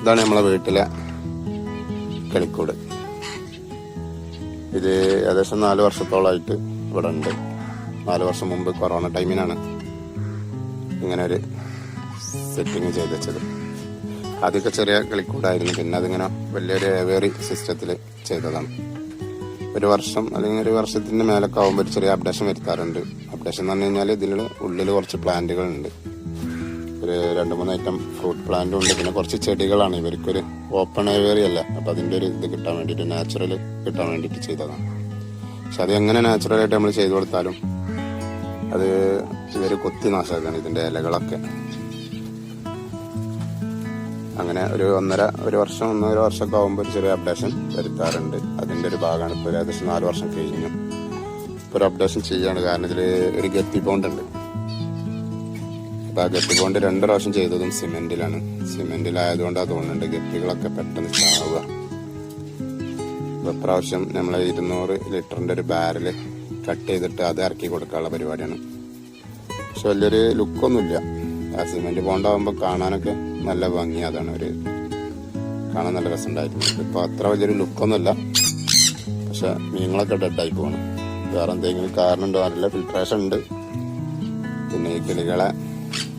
ഇതാണ് നമ്മളെ വീട്ടിലെ കിളിക്കൂട്. ഇത് ഏകദേശം 4 വർഷത്തോളമായിട്ട് ഇവിടെ ഉണ്ട്. 4 വർഷം മുമ്പ് കൊറോണ ടൈമിനാണ് ഇങ്ങനെ ഒരു സെറ്റിങ് ചെയ്ത് വെച്ചത്. ആദ്യമൊക്കെ ചെറിയ കിളിക്കൂടായിരുന്നു, പിന്നെ അതിങ്ങനെ വലിയൊരു ഏവേറി സിസ്റ്റത്തിൽ ചെയ്തതാണ്. 1 വർഷം അല്ലെങ്കിൽ 1 വർഷത്തിന്റെ മേലൊക്കെ ആകുമ്പോൾ ഒരു ചെറിയ അപ്ഡേഷൻ വരുത്താറുണ്ട്. അപ്ഡേഷൻ എന്ന് പറഞ്ഞു കഴിഞ്ഞാൽ ഇതിൽ ഉള്ളിൽ കുറച്ച് പ്ലാന്റുകളുണ്ട്. ഒരു 2-3 ഐറ്റം ഫ്രൂട്ട് പ്ലാന്റും ഉണ്ട്. പിന്നെ കുറച്ച് ചെടികളാണ്. ഇവർക്കൊരു ഓപ്പൺ ഏവേറി അല്ല, അപ്പം അതിൻ്റെ ഒരു ഇത് കിട്ടാൻ വേണ്ടിയിട്ട്, നാച്ചുറൽ കിട്ടാൻ വേണ്ടിയിട്ട് ചെയ്തതാണ്. പക്ഷെ അത് എങ്ങനെ നാച്ചുറലായിട്ട് നമ്മൾ ചെയ്തു കൊടുത്താലും അത് ഇവർ കൊത്തി നാശമാക്കുകയാണ് ഇതിൻ്റെ ഇലകളൊക്കെ. അങ്ങനെ ഒരു 1.5 വർഷമൊക്കെ ആകുമ്പോൾ ഒരു ചെറിയ അപ്ഡേഷൻ വരുത്താറുണ്ട്. അതിൻ്റെ ഒരു ഭാഗമാണ്. ഇപ്പോൾ ഏകദേശം 4 വർഷം കഴിഞ്ഞു. ഇപ്പോൾ ഒരു അപ്ഡേഷൻ ചെയ്യാണ്. കാരണം ഇതിൽ ഒരു ഗപ്പി പോണ്ട് ഉണ്ട്. അപ്പോൾ ആ ഗപ്പി പോണ്ട് 2 പ്രാവശ്യം ചെയ്തതും സിമെന്റിലാണ്. സിമെന്റിലായതുകൊണ്ടാണ് തോന്നുന്നുണ്ട് ഗപ്പികളൊക്കെ പെട്ടെന്ന് ചാവുക. ഇപ്രാവശ്യം നമ്മൾ 200 ലിറ്ററിൻ്റെ ഒരു ബാരൽ കട്ട് ചെയ്തിട്ട് അത് ഇറക്കി കൊടുക്കാനുള്ള പരിപാടിയാണ്. പക്ഷെ വലിയൊരു ലുക്കൊന്നുമില്ല. ആ സിമെന്റ് പോണ്ടാകുമ്പോൾ കാണാനൊക്കെ നല്ല ഭംഗി, അതാണ് ഒരു കാണാൻ നല്ല രസമുണ്ടായിരുന്നു. ഇപ്പൊ അത്ര വലിയൊരു ലുക്കൊന്നുമില്ല. പക്ഷെ മീനുകളൊക്കെ ഡെഡായി പോകണം. വേറെ എന്തെങ്കിലും കാരണം ഉണ്ടോ? നല്ല ഫിൽട്രേഷൻ ഉണ്ട്. പിന്നെ ഈ കിളികളെ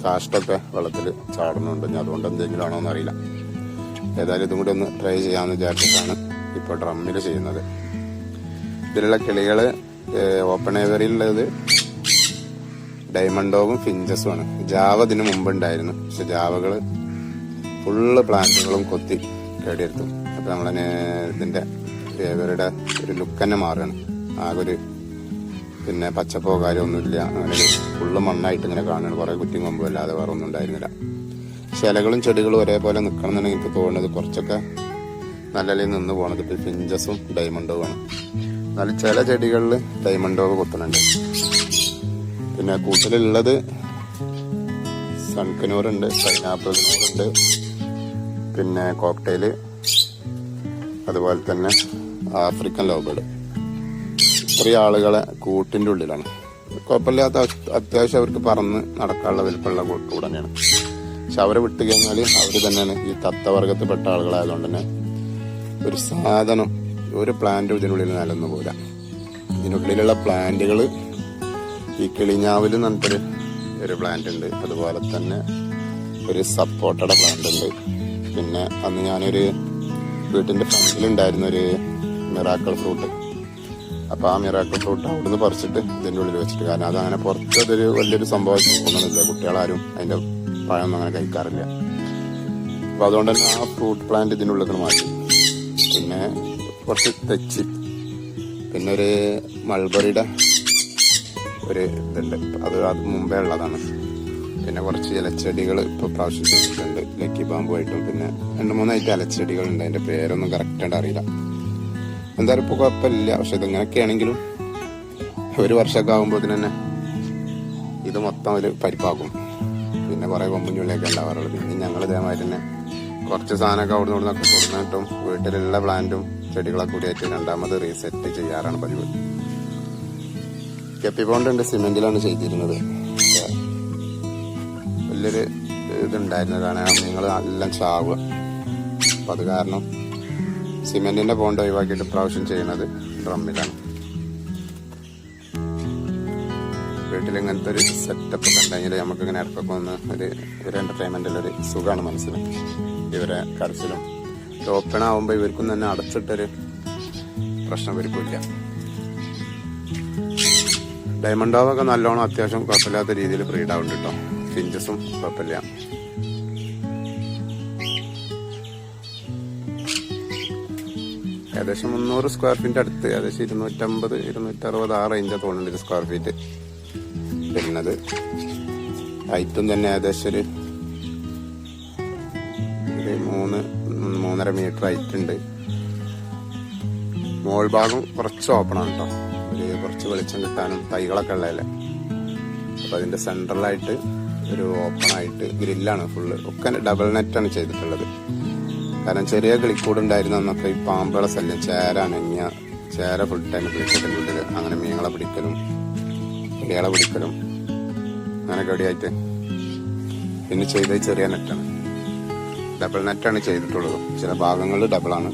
കാഷ്ടൊക്കെ വെള്ളത്തിൽ ചാടുന്നുണ്ട്. ഞാൻ അതുകൊണ്ട് എന്തെങ്കിലും ആണോ എന്നറിയില്ല. ഏതായാലും ഇതും കൂടി ഒന്ന് ട്രൈ ചെയ്യാമെന്ന് വിചാരിച്ചിട്ടാണ് ഇപ്പോൾ ഡ്രമ്മിൽ ചെയ്യുന്നത്. ഇതിലുള്ള കിളികള് ഓപ്പൺ ഏവറിയിലുള്ളത് ഡയമണ്ടോവും ഫിഞ്ചസും ആണ്. ജാവ ഇതിന് മുമ്പ് ഉണ്ടായിരുന്നു. പക്ഷെ ജാവകള് ഫുള്ള് പ്ലാന്റുകളും കൊത്തി കേടിയെടുത്തു. അപ്പൊ നമ്മളെ ഇതിന്റെ ഏവരുടെ ഒരു ലുക്ക് തന്നെ മാറുകയാണ്. ആകെ ഒരു പിന്നെ പച്ചപ്പോ കാര്യമൊന്നുമില്ല. അങ്ങനെ ഒരു ഫുള്ള് മണ്ണായിട്ട് ഇങ്ങനെ കാണുകയാണ്. കുറെ കുറ്റി കൊമ്പും അല്ലാതെ വേറെ ഒന്നും ഉണ്ടായിരുന്നില്ല. പക്ഷെ ഇലകളും ചെടികളും ഒരേപോലെ നിൽക്കണം എന്നുണ്ടെങ്കിൽ എനിക്ക് തോന്നുന്നത് കുറച്ചൊക്കെ നല്ല നിലയിൽ നിന്ന് പോകണത് ഇപ്പൊ ഫിഞ്ചസും ഡയമണ്ടോവും ആണ്. എന്നാലും ചില ചെടികളിൽ ഡയമണ്ടോവ് കൊത്തുന്നുണ്ട്. പിന്നെ കൂട്ടിലുള്ളത് സൺകനൂറുണ്ട്, പൈനാപ്പിൾ ഉണ്ട്, പിന്നെ കോക്ടെയില്, അതുപോലെ തന്നെ ആഫ്രിക്കൻ ലവ്. ഇത്രയും ആളുകളെ കൂട്ടിൻ്റെ ഉള്ളിലാണ്. കുഴപ്പമില്ലാത്ത അത്യാവശ്യം അവർക്ക് പറന്ന് നടക്കാനുള്ള വലിപ്പമുള്ള കൂട്ട് തന്നെയാണ്. പക്ഷെ അവരെ വിട്ട് കഴിഞ്ഞാൽ അവർ തന്നെയാണ് ഈ തത്തവർഗത്തിൽപ്പെട്ട ആളുകളായതുകൊണ്ട് തന്നെ ഒരു സാധനം, ഒരു പ്ലാന്റും ഇതിനുള്ളിൽ നിലനിന്ന് പോരാ. ഇതിനുള്ളിലുള്ള പ്ലാന്റുകൾ ഈ കിളിഞ്ഞാവിൽ എന്നിട്ടൊരു ഒരു പ്ലാന്റ് ഉണ്ട്. അതുപോലെ തന്നെ ഒരു സപ്പോട്ടയുടെ പ്ലാന്റ് ഉണ്ട്. പിന്നെ അന്ന് ഞാനൊരു വീട്ടിൻ്റെ ഫ്രണ്ടിലുണ്ടായിരുന്ന ഒരു മിറാക്കിൾ ഫ്രൂട്ട്. അപ്പോൾ ആ മിറാക്കിൾ ഫ്രൂട്ട് അവിടുന്ന് പറിച്ചിട്ട് ഇതിൻ്റെ ഉള്ളിൽ വെച്ചിട്ട്, കാരണം അതങ്ങനെ പുറത്ത് അതൊരു വലിയൊരു സംഭവം തോന്നുന്നില്ല. കുട്ടികളാരും അതിൻ്റെ പഴമൊന്നും അങ്ങനെ കഴിക്കാറില്ല. അപ്പോൾ അതുകൊണ്ട് തന്നെ ആ ഫ്രൂട്ട് പ്ലാന്റ് ഇതിൻ്റെ ഉള്ളിൽ മാറ്റി. പിന്നെ കുറച്ച് തെച്ചി, പിന്നെ ഒരു മൾബറിയുടെ ഒരു ഇതുണ്ട്. അത് മുമ്പേ ഉള്ളതാണ്. പിന്നെ കുറച്ച് ഇലച്ചെടികൾ ഇപ്പോൾ പ്രാവശ്യം ചെയ്തിട്ടുണ്ട്, ലക്കി ബാമ്പുമായിട്ടും. പിന്നെ 2-3 ഐറ്റം ഇലച്ചെടികളുണ്ട്. അതിൻ്റെ പേരൊന്നും കറക്റ്റായിട്ട് അറിയില്ല. എന്തായാലും ഇപ്പോൾ കുഴപ്പമില്ല. പക്ഷെ ഇതിങ്ങനെയൊക്കെ ആണെങ്കിലും 1 വർഷമൊക്കെ ആകുമ്പോൾ തന്നെ ഇത് മൊത്തം ഒരു പരിപ്പാക്കും. പിന്നെ കുറേ കൊമ്പുഞ്ഞുള്ളിയൊക്കെ ഉണ്ടാവാറുള്ളൂ. പിന്നെ ഞങ്ങൾ ഇതേമാതിരി തന്നെ കുറച്ച് സാധനമൊക്കെ അവിടെ നിന്നൊക്കെ കൊടുന്നിട്ടും വീട്ടിലുള്ള പ്ലാന്റും ചെടികളൊക്കെ കൂടിയായിട്ട് 2ാമത് റീസെറ്റ് ചെയ്യാറാണ് പതിവ്. കെപ്പി പോണ്ടുണ്ട്, സിമെന്റിലാണ് ചെയ്തിരുന്നത്. വലിയൊരു ഇതുണ്ടായിരുന്നതാണ്. നിങ്ങൾ എല്ലാം ചാവുക. അപ്പം അത് കാരണം സിമെന്റിന്റെ പോണ്ട് ഒഴിവാക്കിയിട്ട് പ്രാവശ്യം ചെയ്യുന്നത് ഡ്രമ്മിലാണ്. വീട്ടിൽ ഇങ്ങനത്തെ ഒരു സെറ്റപ്പ് ഒക്കെ ഉണ്ടെങ്കിൽ നമുക്കിങ്ങനെ ഇടയ്ക്കൊക്കെ ഒന്ന് ഒരു എന്റർടൈൻമെന്റിലൊരു സുഖമാണ് മനസ്സിന്. ഇവരെ കരച്ചിലും ഓപ്പൺ ആവുമ്പോൾ ഇവർക്കും തന്നെ അടച്ചിട്ടൊരു പ്രശ്നം ഇവർക്കില്ല. ഡയമണ്ടോവൊക്കെ നല്ലോണം അത്യാവശ്യം കുഴപ്പമില്ലാത്ത രീതിയിൽ ബ്രീഡ് ആവുന്നുണ്ട് കേട്ടോ. ഫിഞ്ചസും കുഴപ്പമില്ല. ഏകദേശം 300 സ്ക്വയർ ഫീറ്റ് അടുത്ത്, ഏകദേശം 250-260 ആ റേഞ്ചാണ് തോന്നുന്നുണ്ട് സ്ക്വയർ ഫീറ്റ് വരുന്നത്. ഹൈറ്റും തന്നെ ഏകദേശം ഒരു 3-3.5 മീറ്റർ ഹൈറ്റ് ഉണ്ട്. മോൾ ഭാഗം കുറച്ച് ഓപ്പണാണ് കേട്ടോ. കുറച്ച് വെളിച്ചം കിട്ടാനും തൈകളൊക്കെ ഉള്ളതല്ലേ. അപ്പൊ അതിന്റെ സെൻട്രലായിട്ട് ഒരു ഓപ്പണായിട്ട് ഗ്രില്ലാണ് ഫുള്ള്. ഒക്കെ ഡബിൾ നെറ്റാണ് ചെയ്തിട്ടുള്ളത്. കാരണം ചെറിയ കിളിക്കൂടുണ്ടായിരുന്ന അന്നൊക്കെ ഈ പാമ്പുകളെ ശല്യം, ചേര അനങ്ങിയ ചേര ഫുൾ ടൈം കിളിക്കൂട്ടിൻ്റെ ഉള്ളിൽ അങ്ങനെ മീനുകളെ പിടിക്കലും കിളികളെ പിടിക്കലും അങ്ങനെ കടിയായിട്ട്. പിന്നെ ചെയ്തത് ചെറിയ നെറ്റാണ്, ഡബിൾ നെറ്റാണ് ചെയ്തിട്ടുള്ളത്. ചില ഭാഗങ്ങളിൽ ഡബിളാണ്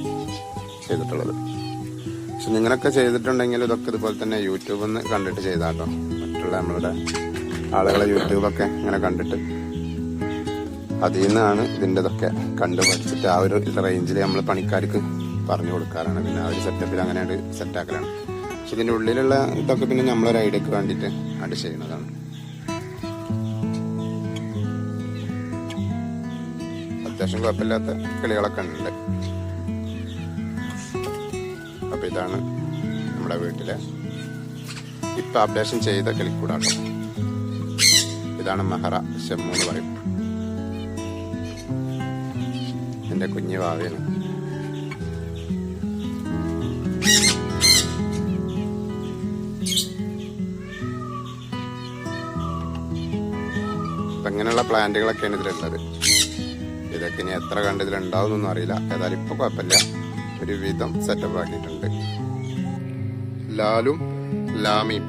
ചെയ്തിട്ടുള്ളത്. പക്ഷെ നിങ്ങളൊക്കെ ചെയ്തിട്ടുണ്ടെങ്കിൽ ഇതൊക്കെ ഇതുപോലെ തന്നെ യൂട്യൂബിൽ നിന്ന് കണ്ടിട്ട് ചെയ്താട്ടോ. മറ്റുള്ള നമ്മളുടെ ആളുകളെ യൂട്യൂബൊക്കെ ഇങ്ങനെ കണ്ടിട്ട് അതിൽ നിന്നാണ് ഇതിൻ്റെ ഇതൊക്കെ കണ്ടു പഠിച്ചിട്ട് ആ ഒരു റേഞ്ചിൽ നമ്മൾ പണിക്കാർക്ക് പറഞ്ഞു കൊടുക്കാറാണ്. പിന്നെ ആ ഒരു സെറ്റപ്പിൽ അങ്ങനെ സെറ്റാക്കലാണ്. പക്ഷെ ഇതിൻ്റെ ഉള്ളിലുള്ള ഇതൊക്കെ പിന്നെ നമ്മളൊരു ഐഡിയക്ക് വേണ്ടിയിട്ട് അത് ചെയ്യുന്നതാണ്. അത്യാവശ്യം കുഴപ്പമില്ലാത്ത കിളികളൊക്കെ ഉണ്ട്. അപ്പൊ ഇതാണ് നമ്മുടെ വീട്ടിലെ ഇപ്പൊ അപ്ഡേഷൻ ചെയ്ത കിളിക്കൂടാട്ടോ. ഇതാണ് മഹറ ഷെമ്മു എന്ന് പറയും. എന്റെ കുഞ്ഞു വാവയാണ്. അപ്പൊ ഇങ്ങനെയുള്ള പ്ലാന്റുകളൊക്കെയാണ് ഇതിലുള്ളത്. ഇതൊക്കെ ഇനി എത്ര കണ്ട് ഇതിലുണ്ടാവുന്നൊന്നും അറിയില്ല. ഏതായാലും ഇപ്പൊ കുഴപ്പമില്ല, ഒരു വിധം സെറ്റപ്പ് ആക്കിയിട്ടുണ്ട്. ലാലും ലാമിയും.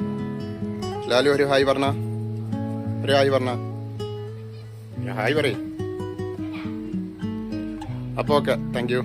ലാലു ഒരു ഹായ് പറഞ്ഞ, ഒരു ഹായ് പറഞ്ഞ, ഹായ് പറയും. അപ്പോൾ ഓക്കെ, താങ്ക് യു.